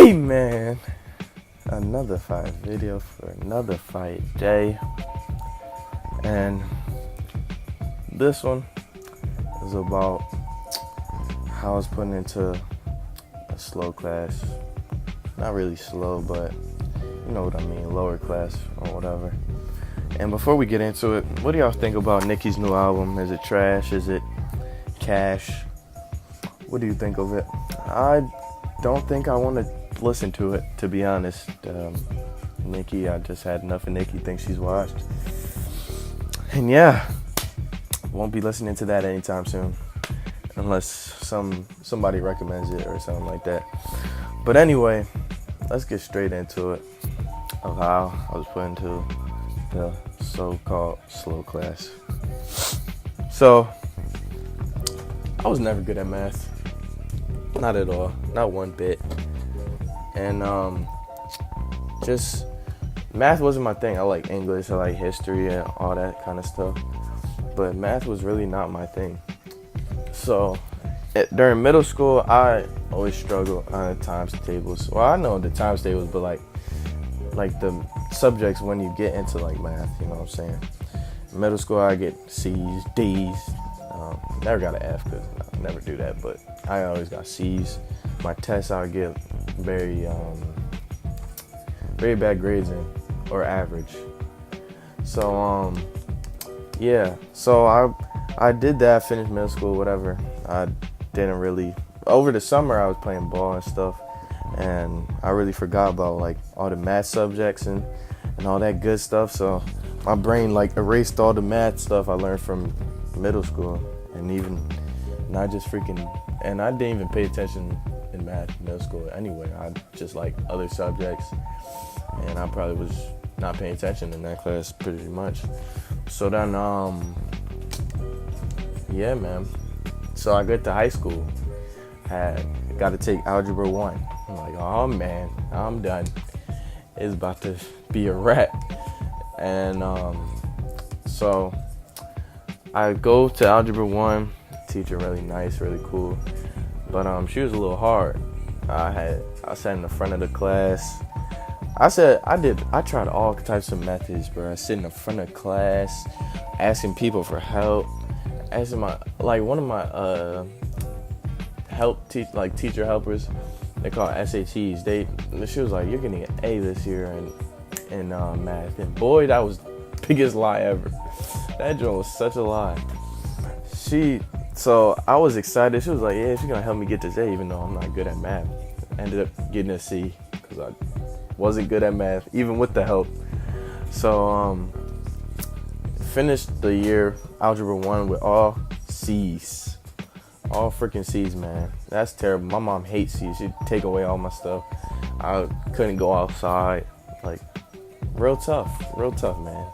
Hey man, another fight video for another fight day, and this one is about how I was putting into a slow class. Not really slow, but you know what I mean, lower class or whatever. And before we get into it, what do y'all think about Nicki's new album? Is it trash? Is it cash? What do you think of it? I don't think I want to listen to it, to be honest. Nicki, I just had enough of Nicki. Think she's washed. And yeah, won't be listening to that anytime soon, unless somebody recommends it or something like that. But anyway, let's get straight into it of how I was put into the so-called slow class. So, I was never good at math. Not at all. Not one bit. And just math wasn't my thing. I like English, I like history and all that kind of stuff. But math was really not my thing. So during middle school, I always struggled on the times tables. Well, I know the times tables, but like the subjects when you get into like math, you know what I'm saying? In middle school, I get C's, D's. Never got an F because I never do that, but I always got C's. My tests, I would get very bad grades in, or average. So yeah. So I did that, finished middle school, whatever. I didn't really. Over the summer, I was playing ball and stuff, and I really forgot about like all the math subjects and all that good stuff. So my brain like erased all the math stuff I learned from middle school, and I just and I didn't even pay attention in math in middle school anyway. I just like other subjects, and I probably was not paying attention in that class pretty much. So then, yeah, man. So I get to high school, got to take Algebra 1. I'm like, oh man, I'm done. It's about to be a wrap. And so I go to Algebra 1, teacher really nice, really cool. But she was a little hard. I sat in the front of the class. I tried all types of methods, bro. I sit in the front of class, asking people for help, asking one of my teacher helpers, they call it SATs. She was like, "You're getting an A this year in math," and boy, that was the biggest lie ever. That joint was such a lie. So I was excited. She was like, "Yeah, she's gonna help me get this A, even though I'm not good at math." Ended up getting a C because I wasn't good at math, even with the help. So finished the year Algebra 1 with all C's. All freaking C's, man. That's terrible. My mom hates C's. She'd take away all my stuff. I couldn't go outside. Like, real tough, man.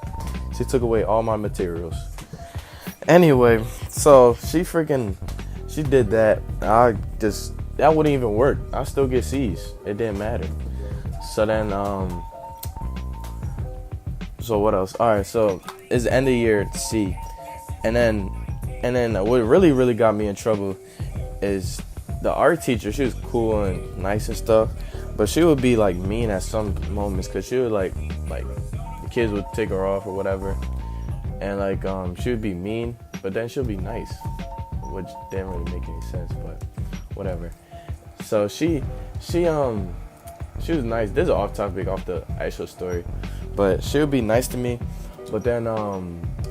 She took away all my materials. Anyway, so she did that. That wouldn't even work. I still get C's. It didn't matter. So then, so what else? All right, so it's the end of the year, C. And then what really, really got me in trouble is the art teacher. She was cool and nice and stuff, but she would be like mean at some moments because she would like the kids would take her off or whatever, and she would be mean, but then she'll be nice, which didn't really make any sense, but whatever. So she was nice. This is off topic, off the actual story, but she would be nice to me, but then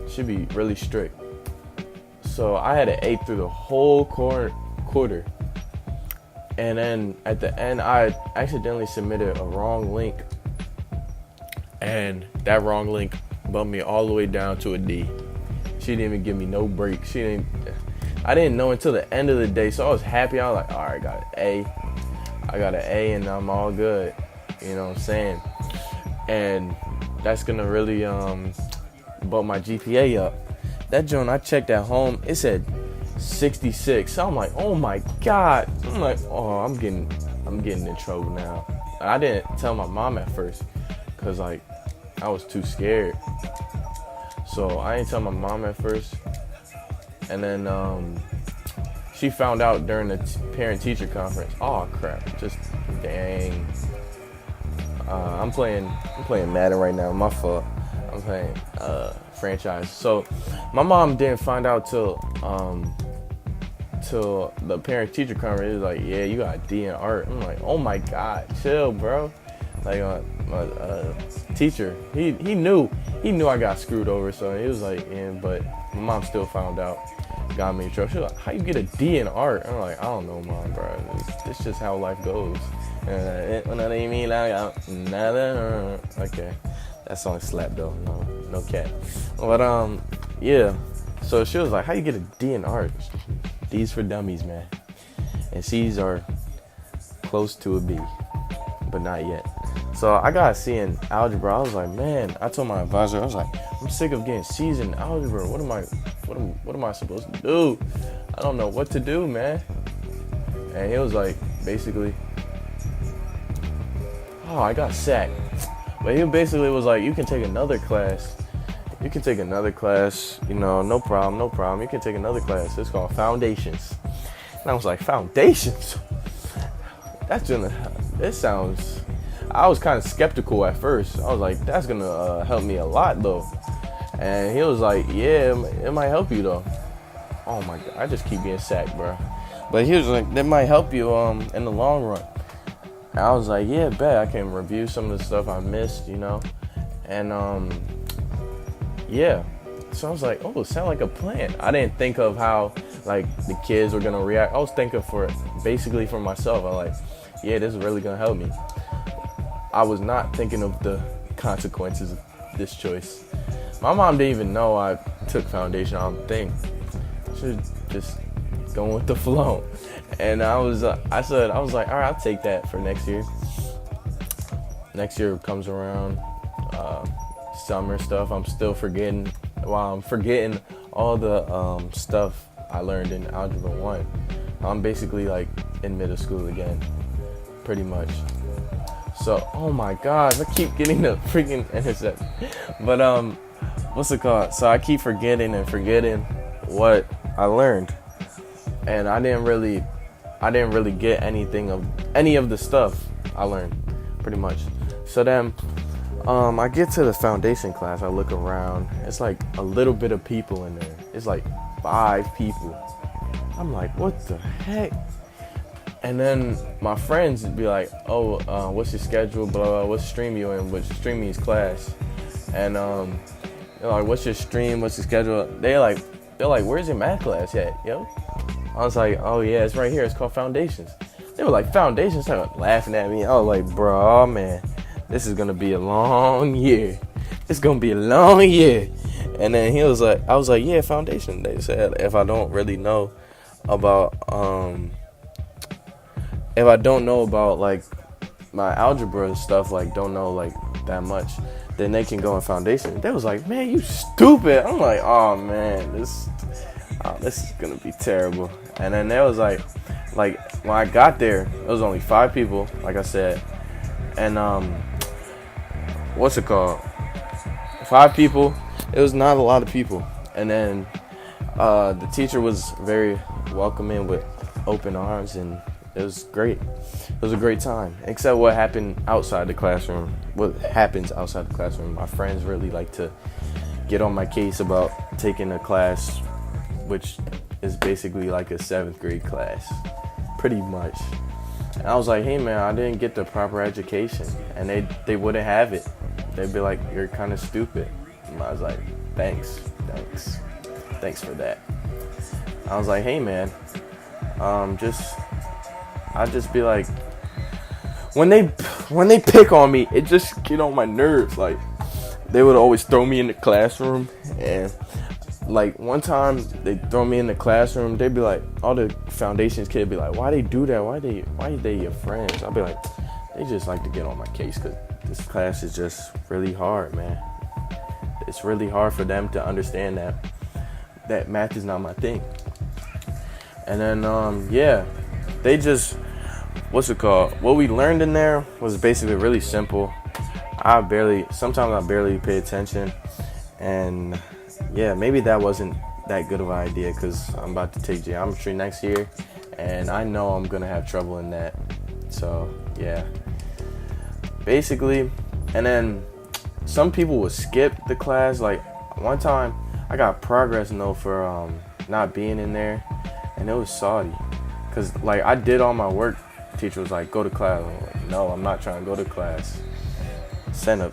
she'd be really strict. So I had an A through the whole quarter. And then at the end, I accidentally submitted a wrong link. And that wrong link bumped me all the way down to a D. She didn't even give me no break. I didn't know until the end of the day. So I was happy. I was like, all right, I got an A and I'm all good. You know what I'm saying? And that's going to really bump my GPA up. That joint, I checked at home, it said 66. So I'm like, oh my God. I'm like, oh, I'm getting in trouble now. I didn't tell my mom at first because I was too scared. So I didn't tell my mom at first. And then she found out during the parent-teacher conference. Oh crap! Just dang. I'm playing Madden right now. My fault. I'm playing franchise. So my mom didn't find out till the parent-teacher conference. It was like, yeah, you got a D in art. I'm like, oh my god, chill, bro. Like my teacher, he knew I got screwed over. So he was like, yeah, but my mom still found out. Got me in trouble. She was like, how you get a D in art? I'm like, I don't know, mom, bro. It's just how life goes. Okay, that song slapped though. No cat. But yeah. So she was like, how you get a D in art? D's for dummies, man. And C's are close to a B, but not yet. So I got a C in algebra. I was like, man. I told my advisor, I was like, I'm sick of getting C's in algebra. What am I supposed to do? I don't know what to do, man. And he was like, basically, oh, I got sacked. But he basically was like, you can take another class. You know, no problem. You can take another class. It's called Foundations. And I was like, Foundations? It sounds, I was kind of skeptical at first. I was like, that's going to help me a lot, though. And he was like, yeah, it might help you, though. Oh, my God. I just keep getting sacked, bro. But he was like, that might help you in the long run. And I was like, yeah, bet. I can review some of the stuff I missed, you know. And, yeah. So I was like, oh, it sounds like a plan. I didn't think of how, like, the kids were going to react. I was thinking basically for myself. I was like, yeah, this is really going to help me. I was not thinking of the consequences of this choice. My mom didn't even know I took foundation. I don't think. She was just going with the flow. And I was like, all right, I'll take that for next year. Next year comes around, summer stuff. I'm still forgetting. While I'm forgetting all the stuff I learned in Algebra 1. I'm basically like in middle school again, pretty much. So, oh my gosh, I keep getting the freaking intercept. But what's it called? So I keep forgetting what I learned, and I didn't really get any of the stuff I learned, pretty much. So then, I get to the foundation class. I look around. It's like a little bit of people in there. It's like 5 people. I'm like, what the heck? And then my friends would be like, oh, what's your schedule? Blah, blah, what stream you in? What stream is class? And they're like, what's your stream? What's your schedule? They're like, where's your math class at, yo? I was like, oh yeah, it's right here. It's called Foundations. They were like, Foundations? They were laughing at me. I was like, bro, man, this is gonna be a long year. It's gonna be a long year. And then I was like, yeah, Foundation. They said if I don't really know about if I don't know about like my algebra stuff, like don't know like that much, then they can go in Foundation. They was like, man, you stupid. I'm like, oh man, this is gonna be terrible. And then there was like when I got there, it was only 5 people, like I said, and what's it called? 5 people. It was not a lot of people. And then the teacher was very welcoming with open arms, and it was great. It was a great time, except what happened outside the classroom. What happens outside the classroom? My friends really like to get on my case about taking a class, which is basically like a 7th grade class, pretty much. And I was like, hey man, I didn't get the proper education, and they wouldn't have it. They'd be like, you're kind of stupid. And I was like, thanks for that. I was like, hey man, I just be like, when they pick on me, it just get on my nerves. Like, they would always throw me in the classroom, and like one time they throw me in the classroom, they'd be like, all the Foundations kids be like, why they do that? Why are they your friends? I'll be like, they just like to get on my case because this class is just really hard, man. It's really hard for them to understand that math is not my thing. And then yeah, they just, what's it called? What we learned in there was basically really simple. Sometimes I barely pay attention, and yeah, maybe that wasn't that good of an idea because I'm about to take geometry next year, and I know I'm gonna have trouble in that. So yeah, basically, and then some people would skip the class. Like one time, I got progress note for not being in there, and it was salty, cause like I did all my work. Teacher was like, "Go to class." I'm like, "No, I'm not trying to go to class." Sent a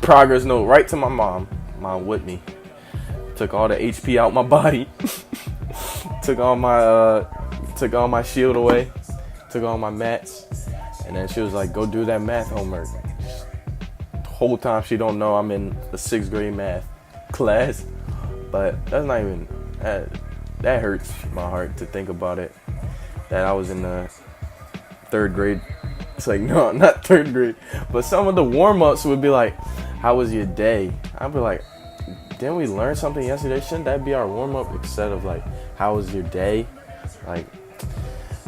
progress note right to my mom. Mom with me. Took all the HP out my body. took all my shield away. Took all my mats. And then she was like, "Go do that math homework." The whole time she don't know I'm in the 6th grade math class. But that's not even that hurts my heart to think about it. That I was in the 3rd grade. It's like, no, not 3rd grade. But some of the warm-ups would be like, "How was your day?" I'd be like, "Didn't we learn something yesterday? Shouldn't that be our warm-up instead of like, how was your day?" Like,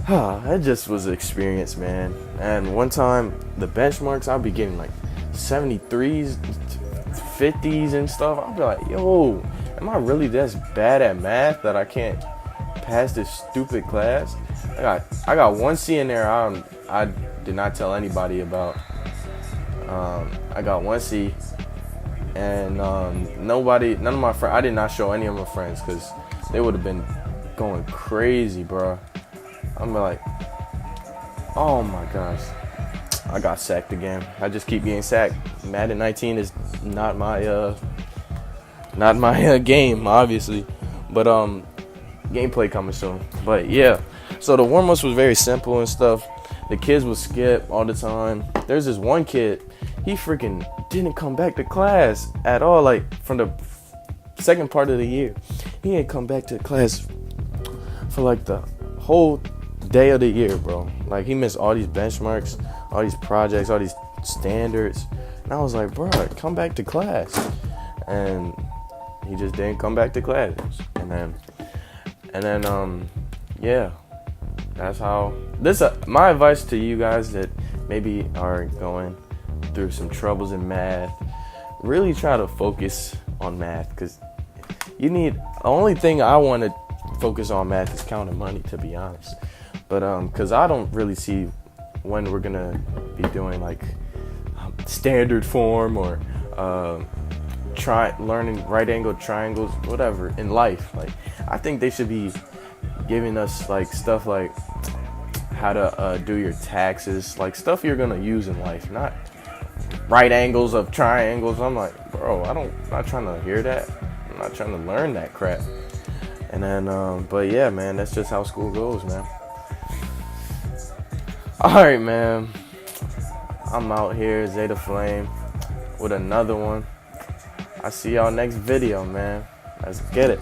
that just was an experience, man. And one time, the benchmarks, I'd be getting like 73s, 50s and stuff. I'd be like, "Yo, am I really this bad at math that I can't pass this stupid class?" I got 1 C in there. I did not tell anybody about. I got 1 C, and none of my friends. I did not show any of my friends because they would have been going crazy, bro. I'm like, oh my gosh, I got sacked again. I just keep getting sacked. Madden 19 is not my game, obviously, but gameplay coming soon. But yeah, so the warm-ups was very simple and stuff. The kids would skip all the time. There's this one kid, he freaking didn't come back to class at all. Like from the second part of the year, he ain't come back to class for like the whole day of the year, bro. Like he missed all these benchmarks, all these projects, all these standards, and I was like, bro, come back to class. And he just didn't come back to class. And then yeah, that's how this my advice to you guys that maybe are going through some troubles in math. Really try to focus on math, because the only thing I want to focus on math is counting money, to be honest. But because I don't really see when we're gonna be doing like standard form or learning right angle triangles, whatever in life. Like I think they should be giving us like stuff like how to do your taxes, like stuff you're gonna use in life, not right angles of triangles. I'm like, bro, I'm not trying to hear that. I'm not trying to learn that crap. And then, but yeah, man, that's just how school goes, man. All right, man. I'm out here, Zeta Flame, with another one. I see y'all next video, man. Let's get it.